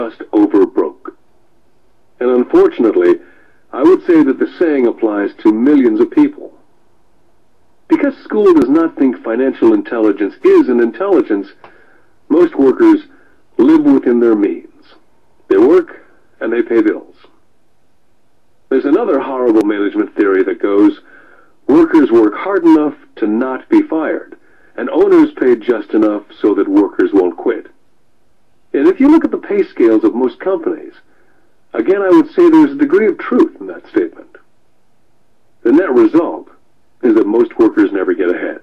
just over broke. And unfortunately, I would say that the saying applies to millions of people. Because school does not think financial intelligence is an intelligence, most workers live within their means. They work and they pay bills. There's another horrible management theory that goes, workers work hard enough to not be fired, and owners pay just enough so that workers won't quit. And if you look at the pay scales of most companies, again I would say there's a degree of truth in that statement. The net result is that most workers never get ahead.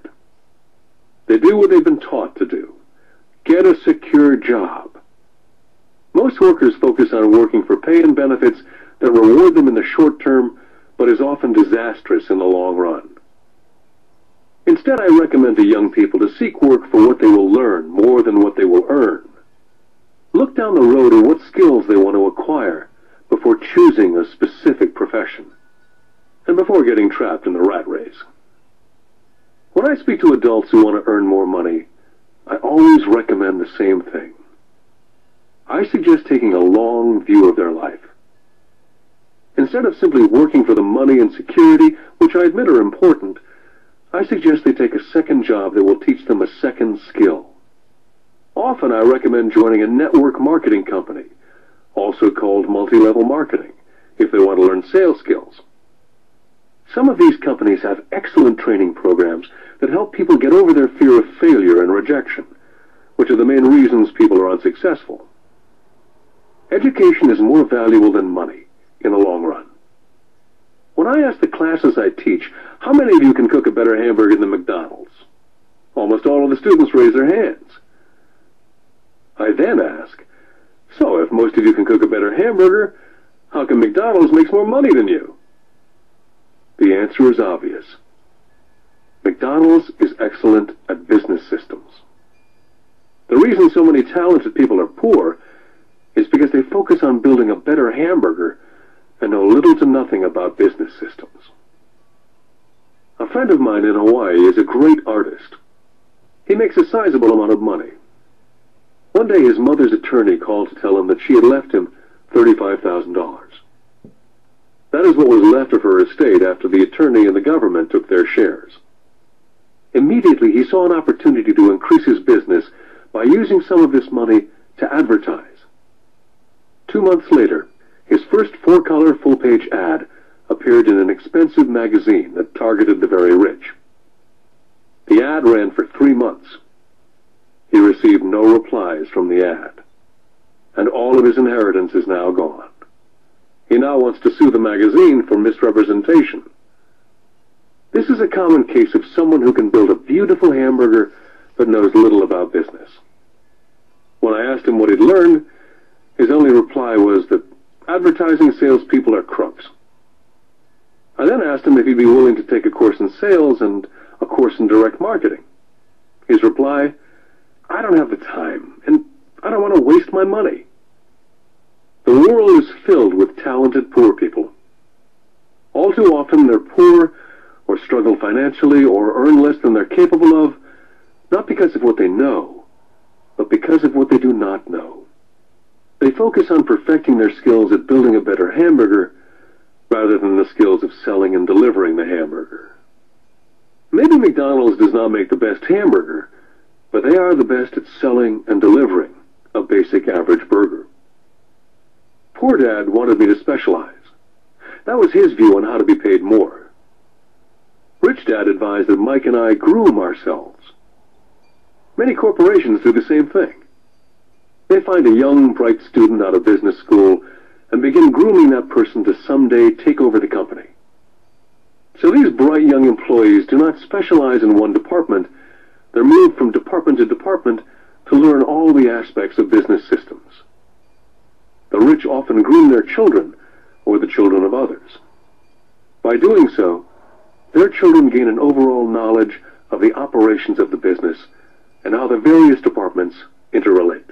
They do what they've been taught to do. Get a secure job. Most workers focus on working for pay and benefits that reward them in the short term, but is often disastrous in the long run. Instead, I recommend to young people to seek work for what they will learn more than what they will earn. Look down the road at what skills they want to acquire before choosing a specific profession, and before getting trapped in the rat race. When I speak to adults who want to earn more money, I always recommend the same thing. I suggest taking a long view of their life. Instead of simply working for the money and security, which I admit are important, I suggest they take a second job that will teach them a second skill. Often I recommend joining a network marketing company, also called multi-level marketing, if they want to learn sales skills. Some of these companies have excellent training programs that help people get over their fear of failure and rejection, which are the main reasons people are unsuccessful. Education is more valuable than money in the long run. When I ask the classes I teach, how many of you can cook a better hamburger than McDonald's? Almost all of the students raise their hands. I then ask, so if most of you can cook a better hamburger, how come McDonald's makes more money than you? The answer is obvious. McDonald's is excellent at business systems. The reason so many talented people are poor is because they focus on building a better hamburger and know little to nothing about business systems. A friend of mine in Hawaii is a great artist. He makes a sizable amount of money. One day his mother's attorney called to tell him that she had left him $35,000. That is what was left of her estate after the attorney and the government took their shares. Immediately he saw an opportunity to increase his business by using some of this money to advertise. 2 months later, his first 4-color full-page ad appeared in an expensive magazine that targeted the very rich. The ad ran for 3 months. He received no replies from the ad, and all of his inheritance is now gone. He now wants to sue the magazine for misrepresentation. This is a common case of someone who can build a beautiful hamburger but knows little about business. When I asked him what he'd learned, his only reply was that advertising salespeople are crooks. I then asked him if he'd be willing to take a course in sales and a course in direct marketing. His reply, I don't have the time, and I don't want to waste my money. The world is filled with talented poor people. All too often they're poor or struggle financially or earn less than they're capable of, not because of what they know, but because of what they do not know. They focus on perfecting their skills at building a better hamburger rather than the skills of selling and delivering the hamburger. Maybe McDonald's does not make the best hamburger, but they are the best at selling and delivering a basic average burger. Poor Dad wanted me to specialize. That was his view on how to be paid more. Rich Dad advised that Mike and I groom ourselves. Many corporations do the same thing. They find a young, bright student out of business school and begin grooming that person to someday take over the company. So these bright young employees do not specialize in one department. They're moved from department to department to learn all the aspects of business systems. The rich often groom their children or the children of others. By doing so, their children gain an overall knowledge of the operations of the business and how the various departments interrelate.